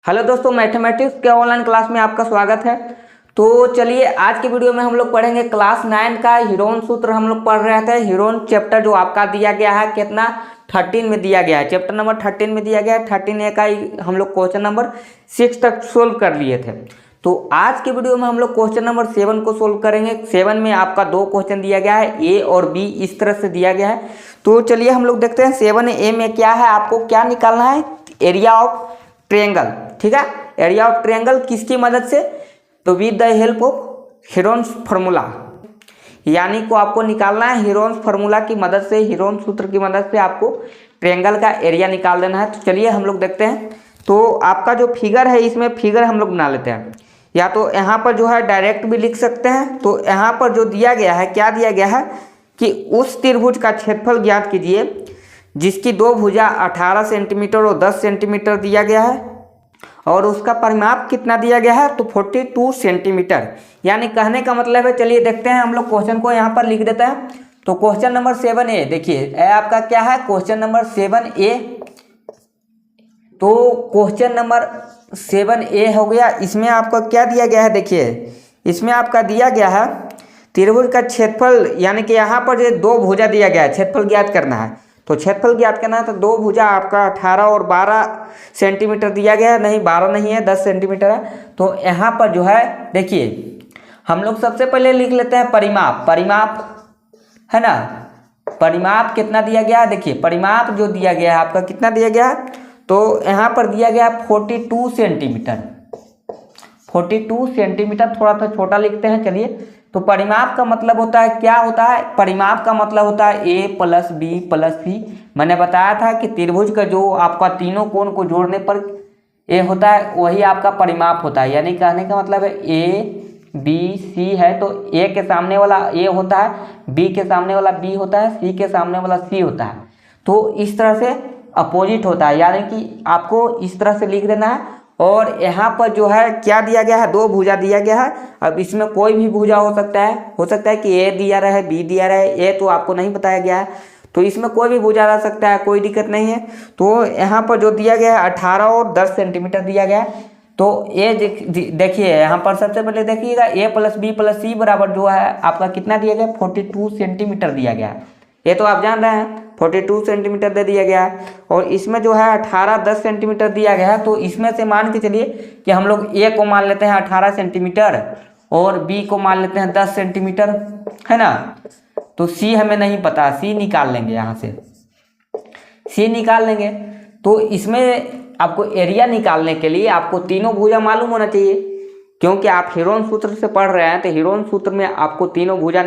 Hello दोस्तों, mathematics के online class में आपका स्वागत है। तो चलिए आज के वीडियो में हम लोग पढ़ेंगे क्लास 9 का हीरोन सूत्र। हम लोग पढ़ रहे थे हीरोन चैप्टर जो आपका दिया गया है कितना 13 में दिया गया है, चैप्टर नंबर 13 में दिया गया है। 13A का हम लोग क्वेश्चन नंबर 6 तक सोल्व कर लिए थे। तो आज के वीडियो में हम लोग क्वेश्चन नंबर 7 को सोल्व करेंगे। 7 में आपका दो क्वेश्चन दिया गया है, ए और बी इस तरह से दिया गया है। तो चलिए हम लोग देखते हैं 7A में क्या है, आपको क्या निकालना है, एरिया ऑफ ट्रायंगल। ठीक है, एरिया ऑफ ट्रायंगल किसकी मदद से, तो with the help of Heron's formula, यानी को आपको निकालना है हीरोन्स फार्मूला की मदद से, हीरोन सूत्र की मदद से आपको ट्रायंगल का एरिया निकाल देना है। तो चलिए हम लोग देखते हैं। तो आपका जो फिगर है, इसमें फिगर हम लोग बना लेते हैं, या तो यहाँ पर जो है डायरेक्ट भी लिख सकते हैं। तो यहाँ पर जो दिया गया है, क्या दिया गया है कि उस त्रिभुज का क्षेत्रफल ज्ञात कीजिए जिसकी दो भुजा 18 सेंटीमीटर और 10 सेंटीमीटर दिया गया है, और उसका परिमाप कितना दिया गया है, तो 42 सेंटीमीटर। यानी कहने का मतलब है, चलिए देखते हैं हम लोग क्वेश्चन को यहाँ पर लिख देते हैं। तो क्वेश्चन नंबर 7A देखिए, आपका क्या है क्वेश्चन नंबर 7A। तो क्वेश्चन नंबर 7A हो गया। इसमें आपका क्या दिया गया है, देखिए इसमें आपका दिया गया है त्रिभुज का क्षेत्रफल, यानी कि यहाँ पर जो दो भुजा दिया गया है, क्षेत्रफल ज्ञात करना है। तो क्षेत्रफल ज्ञात करना है तो दो भुजा आपका 18 और 12 सेंटीमीटर दिया गया है, नहीं 12 नहीं है, 10 सेंटीमीटर है। तो यहाँ पर जो है देखिए, हम लोग सबसे पहले लिख लेते हैं परिमाप। परिमाप है ना, परिमाप कितना दिया गया है, देखिए परिमाप जो दिया गया है आपका कितना दिया गया है, तो यहाँ पर दिया गया 42 सेंटीमीटर। 42 सेंटीमीटर, थोड़ा सा छोटा लिखते हैं। चलिए, तो परिमाप का मतलब होता है, क्या होता है, परिमाप का मतलब होता है ए प्लस बी प्लस सी। मैंने बताया था कि त्रिभुज का जो आपका तीनों कोण को जोड़ने पर ए होता है, वही आपका परिमाप होता है। यानी कहने का मतलब है ए बी सी है, तो ए के सामने वाला ए होता है, बी के सामने वाला बी होता है, सी के सामने वाला सी होता है। तो इस तरह से अपोजिट होता है, यानी कि आपको इस तरह से लिख देना है। और यहाँ पर जो है क्या दिया गया है, दो भुजा दिया गया है। अब इसमें कोई भी भुजा हो सकता है कि ए दिया रहे, बी दिया रहे, ए तो आपको नहीं बताया गया है, तो इसमें कोई भी भुजा रह सकता है, कोई दिक्कत नहीं है। तो यहाँ पर जो दिया गया है 18 और 10 सेंटीमीटर दिया गया है। तो ए देखिए यहाँ पर सबसे पहले देखिएगा, ए प्लस बी प्लस सी बराबर जो है आपका कितना दिया गया, 42 सेंटीमीटर दिया गया है। ये तो आप जान रहे हैं 42 सेंटीमीटर दे दिया गया है। और इसमें जो है 18 10 सेंटीमीटर दिया गया है। तो इसमें से मान के चलिए कि हम लोग ए को मान लेते हैं 18 सेंटीमीटर और बी को मान लेते हैं 10 सेंटीमीटर, है ना। तो सी हमें नहीं पता, सी निकाल लेंगे, यहाँ से सी निकाल लेंगे। तो इसमें आपको एरिया निकालने के लिए आपको तीनों भुजा मालूम होना चाहिए, क्योंकि आप हीरोन सूत्र से पढ़ रहे हैं। तो हीरोन सूत्र में आपको तीनों भुजा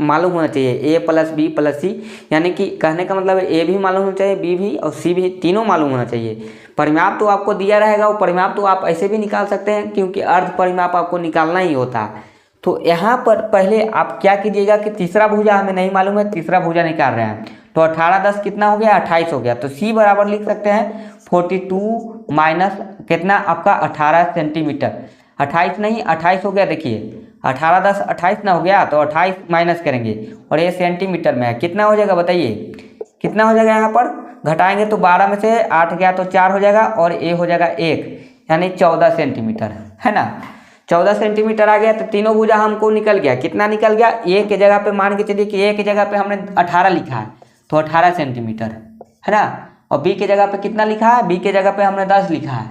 मालूम होना चाहिए, ए प्लस बी प्लस सी। यानी कि कहने का मतलब है ए भी मालूम होना चाहिए, बी भी और सी भी, तीनों मालूम होना चाहिए। परिमाप तो आपको दिया रहेगा, वो परिमाप तो आप ऐसे भी निकाल सकते हैं, क्योंकि अर्ध परिमाप आपको निकालना ही होता है। तो यहाँ पर पहले आप क्या कीजिएगा कि तीसरा भुजा हमें नहीं मालूम है, तीसरा भुजा निकाल रहे हैं। तो 18 10 कितना हो गया, 28 हो गया। तो सी बराबर लिख सकते हैं 42 माइनस कितना आपका 18 सेंटीमीटर, 28 नहीं 28 हो गया। देखिए 18 10 28 ना हो गया, तो 28 माइनस करेंगे, और ये सेंटीमीटर में है, कितना हो जाएगा बताइए, कितना हो जाएगा। यहाँ पर घटाएंगे तो 12 में से 8 गया तो 4 हो जाएगा, और ए हो जाएगा 1, यानी 14 सेंटीमीटर, है ना। 14 सेंटीमीटर आ गया। तो तीनों भुजा हमको निकल गया, कितना निकल गया, ए के जगह पे मान के चलिए कि ए के जगह पे हमने 18 लिखा है, तो 18 सेंटीमीटर, है ना। और बी के जगह पे कितना लिखा है, बी के जगह पे हमने 10 लिखा है,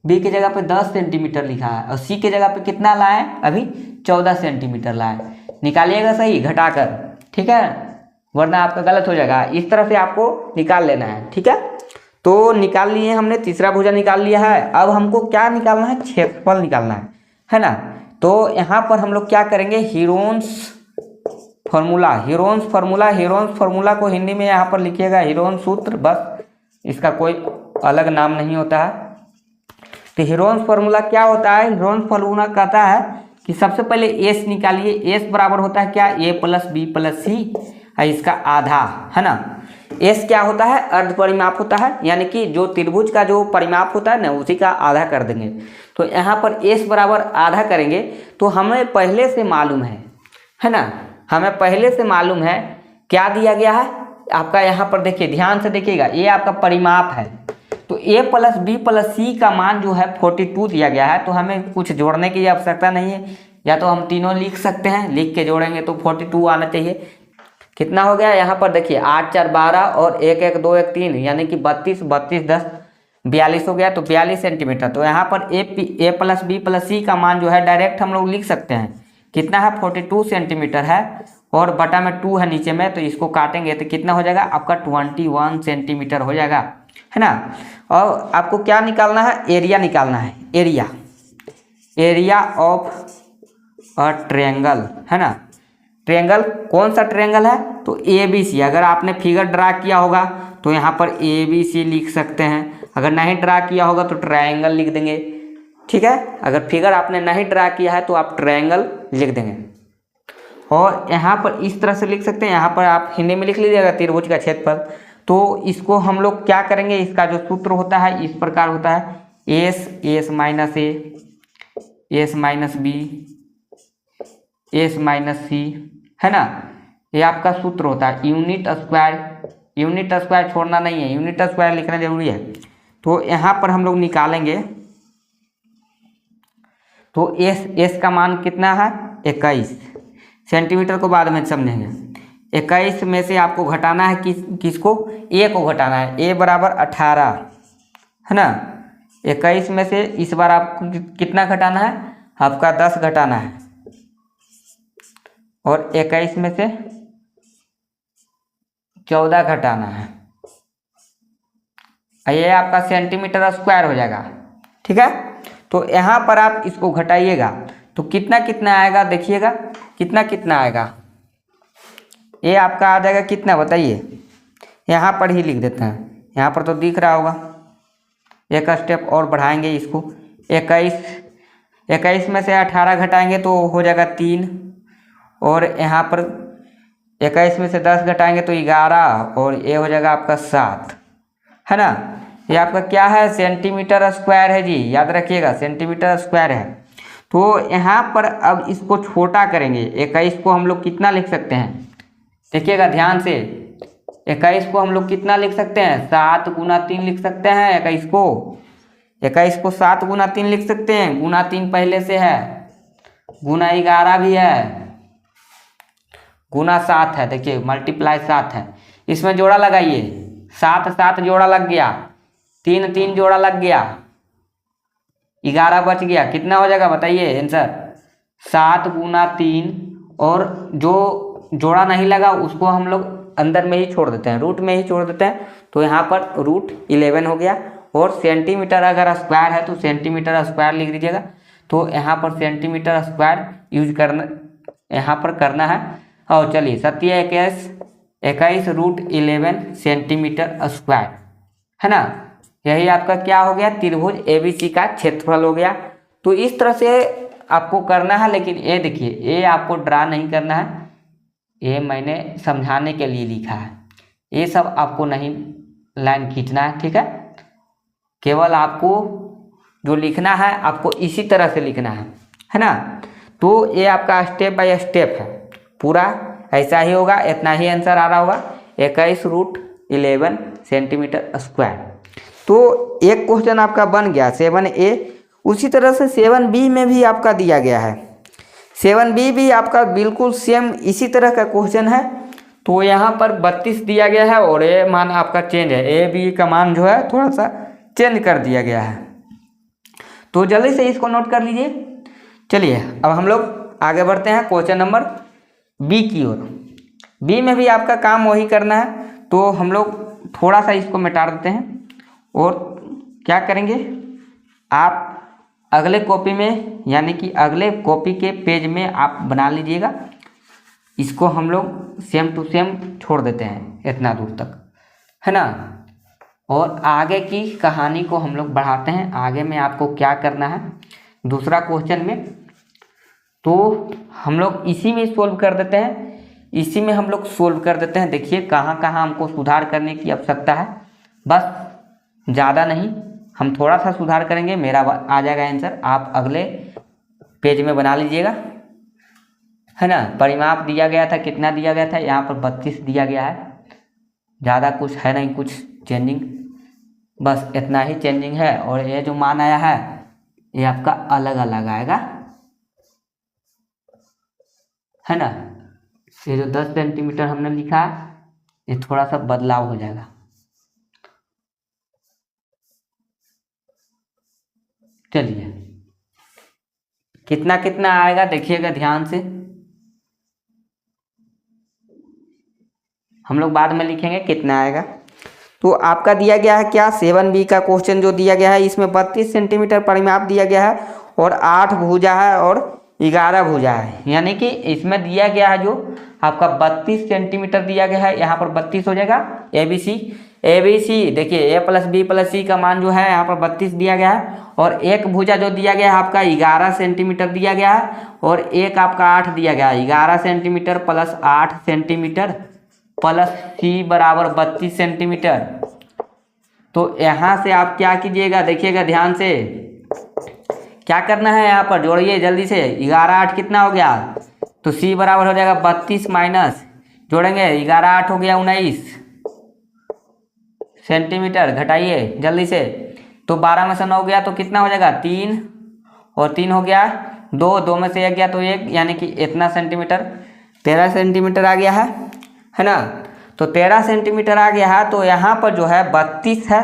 बी के जगह पे 10 सेंटीमीटर लिखा है। और सी के जगह पे कितना लाए, अभी 14 सेंटीमीटर लाए। निकालिएगा सही घटाकर, ठीक है, वरना आपका गलत हो जाएगा। इस तरह से आपको निकाल लेना है, ठीक है। तो निकाल लिए हमने, तीसरा भुजा निकाल लिया है। अब हमको क्या निकालना है, क्षेत्रफल निकालना है ना। तो यहाँ पर हम लोग क्या करेंगे, Heron's formula, Heron's formula, Heron's formula को हिंदी में यहाँ पर लिखिएगा हीरोन सूत्र, बस, इसका कोई अलग नाम नहीं होता है। तो हीरोन्स फार्मूला क्या होता है, हीरोन्स फार्मूला कहता है कि सबसे पहले एस निकालिए। एस बराबर होता है क्या, ए प्लस बी प्लस सी, इसका आधा, है ना। एस क्या होता है, अर्ध परिमाप होता है, यानी कि जो त्रिभुज का जो परिमाप होता है ना, उसी का आधा कर देंगे। तो यहाँ पर एस बराबर आधा करेंगे। तो हमें पहले से मालूम है ना, हमें पहले से मालूम है क्या दिया गया है आपका। यहाँ पर देखिए, ध्यान से देखिएगा, ये आपका परिमाप है, तो a प्लस बी प्लस सी का मान जो है 42 दिया गया है, तो हमें कुछ जोड़ने की आवश्यकता नहीं है, या तो हम तीनों लिख सकते हैं, लिख के जोड़ेंगे तो 42 आना चाहिए। कितना हो गया यहाँ पर देखिए 8 4 12 और 1 1 2 1 3 यानी कि 32 32 10 42 हो गया, तो 42 सेंटीमीटर। तो यहाँ पर ए प्लस बी प्लस सी का मान जो है डायरेक्ट हम लोग लिख सकते हैं, कितना है 42 सेंटीमीटर है और बटा में 2 है नीचे में, तो इसको काटेंगे तो कितना हो जाएगा आपका 21 सेंटीमीटर हो जाएगा, है ना। और आपको क्या निकालना है, एरिया निकालना है, एरिया ऑफ अ ट्रायंगल, है ना। ट्रायंगल कौन सा ट्रायंगल है, तो ए बी सी। अगर आपने फिगर ड्रा किया होगा तो यहाँ पर ए बी सी लिख सकते हैं, अगर नहीं ड्रा किया होगा तो ट्रायंगल लिख देंगे, ठीक है। अगर फिगर आपने नहीं ड्रा किया है तो आप ट्रायंगल लिख देंगे। और यहाँ पर इस तरह से लिख सकते हैं, यहाँ पर आप हिंदी में लिख लीजिएगा त्रिभुज का क्षेत्रफल। तो इसको हम लोग क्या करेंगे, इसका जो सूत्र होता है इस प्रकार होता है, S minus A, S minus B, S minus C, है ना। ये आपका सूत्र होता है। यूनिट स्क्वायर छोड़ना नहीं है, यूनिट स्क्वायर लिखना जरूरी है। तो यहाँ पर हम लोग निकालेंगे, तो एस का मान कितना है 21 सेंटीमीटर को बाद में समझेंगे। 21 में से आपको घटाना है किसको, ए को घटाना है, ए बराबर 18, है ना। 21 में से इस बार आपको कितना घटाना है, आपका 10 घटाना है, और 21 में से 14 घटाना है, ये आपका सेंटीमीटर स्क्वायर हो जाएगा, ठीक है। तो यहाँ पर आप इसको घटाइएगा तो कितना कितना आएगा, देखिएगा कितना कितना आएगा। ये आपका आ जाएगा कितना बताइए, यहाँ पर ही लिख देते हैं, यहाँ पर तो दिख रहा होगा। एक स्टेप और बढ़ाएंगे इसको, 21 में से 18 घटाएंगे तो हो जाएगा 3, और यहाँ पर 21 में से 10 घटाएंगे तो 11, और ये हो जाएगा आपका 7, है ना। ये आपका क्या है, सेंटीमीटर स्क्वायर है जी, याद रखिएगा सेंटीमीटर स्क्वायर है। तो यहाँ पर अब इसको छोटा करेंगे, 21 को हम लोग कितना लिख सकते हैं, देखिएगा ध्यान से। 21 को हम लोग कितना लिख सकते हैं, 7 गुना 3 लिख सकते हैं। 21 को 7 गुना 3 लिख सकते हैं, गुना 3 पहले से है, गुना 11 भी है, गुना 7 है, देखिए मल्टीप्लाई 7 है। इसमें जोड़ा लगाइए, 7 7 जोड़ा लग गया, 3 3 जोड़ा लग गया, 11 बच गया, कितना हो जाएगा बताइए आंसर, 7 गुना 3, और जो जोड़ा नहीं लगा उसको हम लोग अंदर में ही छोड़ देते हैं, रूट में ही छोड़ देते हैं। तो यहाँ पर रूट 11 हो गया। और सेंटीमीटर अगर स्क्वायर है तो सेंटीमीटर स्क्वायर लिख दीजिएगा। तो यहाँ पर सेंटीमीटर स्क्वायर यूज करना यहाँ पर करना है। और चलिए 21 रूट 11 सेंटीमीटर स्क्वायर, है ना। यही आपका क्या हो गया, त्रिभुज एबीसी का क्षेत्रफल हो गया। तो इस तरह से आपको करना है, लेकिन ये देखिए ये आपको ड्रा नहीं करना है, ये मैंने समझाने के लिए लिखा है, ये सब आपको नहीं लाइन खींचना है, ठीक है। केवल आपको जो लिखना है आपको इसी तरह से लिखना है ना। तो ये आपका स्टेप बाय स्टेप है, पूरा ऐसा ही होगा, इतना ही आंसर आ रहा होगा, 21 रूट 11 सेंटीमीटर स्क्वायर। तो एक क्वेश्चन आपका बन गया 7A। उसी तरह से 7B में भी आपका दिया गया है, 7B भी आपका बिल्कुल सेम इसी तरह का क्वेश्चन है। तो यहाँ पर 32 दिया गया है और ये मान आपका चेंज है, ए बी का मान जो है थोड़ा सा चेंज कर दिया गया है। तो जल्दी से इसको नोट कर लीजिए। चलिए अब हम लोग आगे बढ़ते हैं क्वेश्चन नंबर बी की ओर। बी में भी आपका काम वही करना है। तो हम लोग थोड़ा सा इसको मिटा देते हैं और क्या करेंगे, आप अगले कॉपी में यानी कि अगले कॉपी के पेज में आप बना लीजिएगा। इसको हम लोग सेम टू सेम छोड़ देते हैं इतना दूर तक, है ना। और आगे की कहानी को हम लोग बढ़ाते हैं। आगे में आपको क्या करना है दूसरा क्वेश्चन में, तो हम लोग इसी में सोल्व कर देते हैं, इसी में हम लोग सोल्व कर देते हैं। देखिए कहाँ कहाँ हमको सुधार करने की आवश्यकता है, बस ज़्यादा नहीं, हम थोड़ा सा सुधार करेंगे, मेरा आ जाएगा आंसर। आप अगले पेज में बना लीजिएगा, है ना। परिमाप दिया गया था, कितना दिया गया था, यहाँ पर 32 दिया गया है, ज़्यादा कुछ है नहीं, कुछ चेंजिंग बस इतना ही चेंजिंग है। और ये जो मान आया है ये आपका अलग अलग आएगा, है ना। ये जो 10 सेंटीमीटर हमने लिखा है ये थोड़ा सा बदलाव हो जाएगा। चलिए कितना कितना आएगा देखिएगा ध्यान से, हम लोग बाद में लिखेंगे कितना आएगा। तो आपका दिया गया है क्या 7B का क्वेश्चन जो दिया गया है, इसमें 32 सेंटीमीटर परिमाप दिया गया है और 8 भुजा है और 11 भुजा है। यानी कि इसमें दिया गया है जो आपका 32 सेंटीमीटर दिया गया है, यहाँ पर 32 हो जाएगा। ABC देखिए A+B+C का मान जो है यहाँ पर 32 दिया गया है, और एक भुजा जो दिया गया है आपका 11 सेंटीमीटर दिया गया है, और एक आपका 8 दिया गया है। 11 centimetre plus 8 centimetre plus C बराबर 32 सेंटीमीटर। तो यहाँ से आप क्या कीजिएगा देखिएगा ध्यान से, क्या करना है यहाँ पर जोड़िए जल्दी से। 11 8 कितना हो गया, तो C बराबर हो जाएगा 32 माइनस जोड़ेंगे 11 8 हो गया 19 सेंटीमीटर, घटाइए जल्दी से। तो 12 में से 9 गया तो कितना हो जाएगा 3, और 3 हो गया 2, 2 में से 1 गया तो 1, यानी कि इतना सेंटीमीटर 13 सेंटीमीटर आ गया है ना। तो 13 सेंटीमीटर आ गया है। तो यहाँ पर जो है 32 है,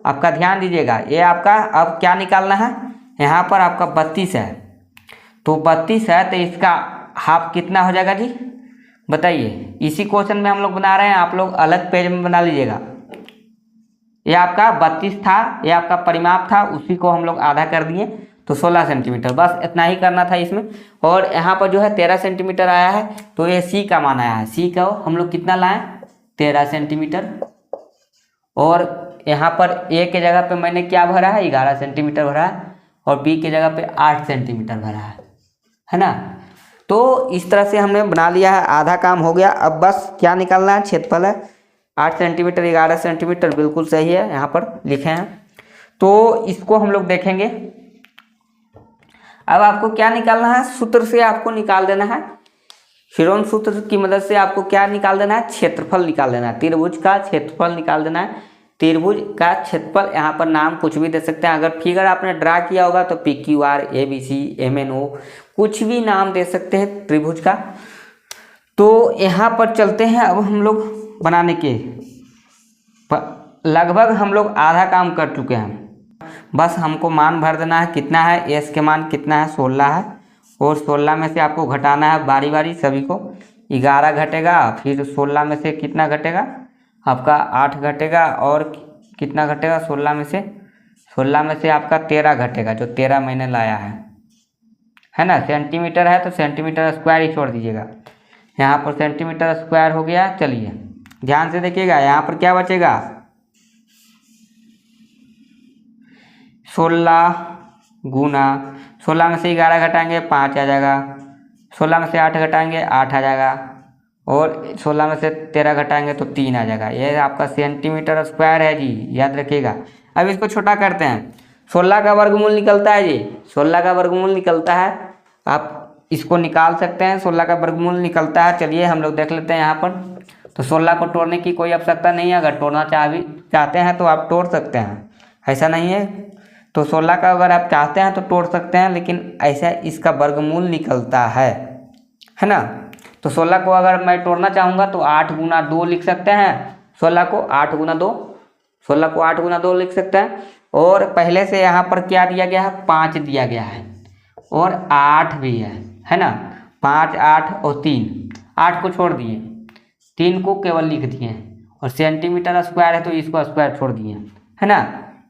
आपका ध्यान दीजिएगा। ये आपका अब क्या निकालना है, यहाँ पर आपका 32 है, तो 32 है तो इसका हाफ कितना हो जाएगा जी बताइए। इसी क्वेश्चन में हम लोग बना रहे हैं, आप लोग अलग पेज में बना लीजिएगा। ये आपका 32 था, ये आपका परिमाप था, उसी को हम लोग आधा कर दिए तो 16 सेंटीमीटर, बस इतना ही करना था इसमें। और यहाँ पर जो है 13 सेंटीमीटर आया है, तो ये C का मान आया है। C का हम लोग कितना लाएं 13 सेंटीमीटर, और यहाँ पर A के जगह पे मैंने क्या भरा है 11 सेंटीमीटर भरा है, और B के जगह पे 8 सेंटीमीटर भरा है ना। तो इस तरह से हमने बना लिया है, आधा काम हो गया। अब बस क्या निकालना है, क्षेत्रफल है 8 सेंटीमीटर 11 सेंटीमीटर, बिल्कुल सही है, यहाँ पर लिखे हैं। तो इसको हम लोग देखेंगे। अब आपको क्या निकालना है, सूत्र से आपको निकाल देना है, हीरोन सूत्र की मदद से आपको क्या निकाल देना है, क्षेत्रफल निकाल देना है। त्रिभुज का क्षेत्रफल निकाल देना है। त्रिभुज का क्षेत्रफल, यहाँ पर नाम कुछ भी दे सकते हैं। अगर फिगर आपने ड्रा किया होगा तो PQR ABC MNO कुछ भी नाम दे सकते हैं त्रिभुज का। तो यहाँ पर चलते हैं अब हम लोग बनाने के, लगभग हम लोग आधा काम कर चुके हैं। बस हमको मान भर देना है, कितना है S के मान कितना है 16 है, और 16 में से आपको घटाना है बारी बारी सभी को। 11 घटेगा, फिर 16 में से कितना घटेगा आपका 8 घटेगा, और कितना घटेगा 16 में से आपका 13 घटेगा, जो 13 मैंने लाया है ना। सेंटीमीटर है तो सेंटीमीटर स्क्वायर ही छोड़ दीजिएगा, यहाँ पर सेंटीमीटर स्क्वायर हो गया। चलिए ध्यान से देखिएगा, यहाँ पर क्या बचेगा 16 गुना 16 में से 11 घटाएंगे 5 आ जाएगा, 16 में से 8 घटाएंगे 8 आ जाएगा, और 16 में से 13 घटाएंगे तो 3 आ जाएगा। ये आपका सेंटीमीटर स्क्वायर है जी, याद रखिएगा। अब इसको छोटा करते हैं, 16 का वर्गमूल निकलता है जी, 16 का वर्गमूल निकलता है, आप इसको निकाल सकते हैं, 16 का वर्गमूल निकलता है। चलिए हम लोग देख लेते हैं यहाँ पर। तो 16 को तोड़ने की कोई आवश्यकता नहीं है, अगर तोड़ना चाहते हैं तो आप तोड़ सकते हैं, ऐसा नहीं है। तो 16 का अगर आप चाहते हैं तो तोड़ सकते हैं, लेकिन ऐसा इसका वर्गमूल निकलता है ना। तो 16 को अगर मैं तोड़ना चाहूँगा तो 8 गुना 2 लिख सकते हैं, 16 को 8 गुना 2, 16 को 8 गुना 2 लिख सकते हैं। और पहले से यहाँ पर क्या दिया गया है 5 दिया गया है, और 8 भी है ना। 5 8 और 3, 8 को छोड़ दिए, 3 को केवल लिख दिए, और सेंटीमीटर स्क्वायर है तो इसको स्क्वायर छोड़ दिए, है ना।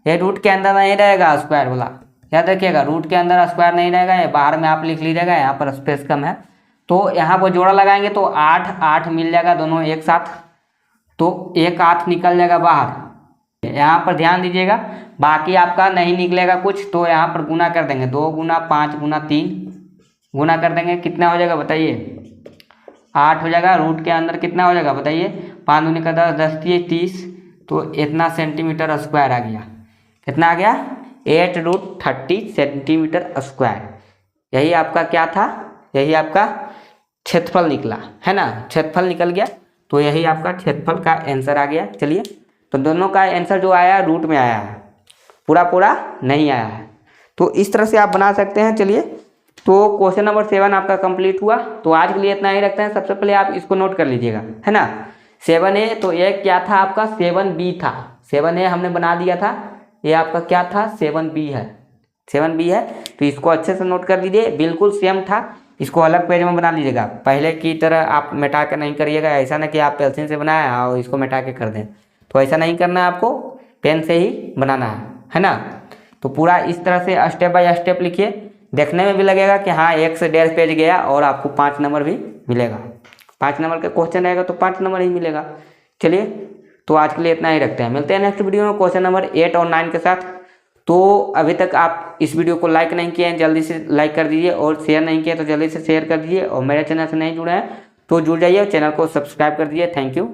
ये रूट के अंदर नहीं रहेगा स्क्वायर वाला, याद रखिएगा, रूट के अंदर स्क्वायर नहीं रहेगा, ये बाहर में आप लिख लीजिएगा, यहाँ पर स्पेस कम है। तो यहाँ पर जोड़ा लगाएंगे तो 8 8 मिल जाएगा दोनों एक साथ, तो एक 8 निकल जाएगा बाहर। यहाँ पर ध्यान दीजिएगा, बाकी आपका नहीं निकलेगा कुछ, तो यहाँ पर गुना कर देंगे, 2 गुना 5 गुना 3 गुना कर देंगे, कितना हो जाएगा बताइए 8 हो जाएगा। रूट के अंदर कितना हो जाएगा बताइए, 5 दूनी का 10, 10 3 30, तो इतना सेंटीमीटर स्क्वायर आ गया। कितना आ गया 8√30 सेंटीमीटर स्क्वायर। यही आपका क्या था, यही आपका क्षेत्रफल निकला, है ना। क्षेत्रफल निकल गया, तो यही आपका क्षेत्रफल का आंसर आ गया। चलिए तो दोनों का आंसर जो आया रूट में आया है, पूरा पूरा नहीं आया है। तो इस तरह से आप बना सकते हैं। चलिए, तो क्वेश्चन नंबर 7 आपका कंप्लीट हुआ। तो आज के लिए इतना ही रखते हैं। सबसे पहले आप इसको नोट कर लीजिएगा, है ना। 7A तो ये क्या था आपका 7B था। 7A हमने बना दिया था, ये आपका क्या था 7B है, 7B है। तो इसको अच्छे से नोट कर लीजिए, बिल्कुल सेम था। इसको अलग पेज में बना लीजिएगा, पहले की तरह आप मिटा कर नहीं करिएगा। ऐसा ना कि आप पेंसिल से बनाया और इसको मिटा के कर दें, तो ऐसा नहीं करना है, आपको पेन से ही बनाना है ना। तो पूरा इस तरह से स्टेप बाय स्टेप लिखिए, देखने में भी लगेगा कि हाँ 1 से 1.5 पेज गया और आपको 5 नंबर भी मिलेगा। 5 नंबर का क्वेश्चन रहेगा तो 5 नंबर ही मिलेगा। चलिए, तो आज के लिए इतना ही रखते हैं, मिलते हैं नेक्स्ट वीडियो में क्वेश्चन नंबर 8 और 9 के साथ। तो अभी तक आप इस वीडियो को लाइक नहीं किए हैं, जल्दी से लाइक कर दीजिए, और शेयर नहीं किए तो जल्दी से शेयर कर दीजिए, और मेरे चैनल से नहीं जुड़े हैं तो जुड़ जाइए और चैनल को सब्सक्राइब कर दीजिए। Thank you.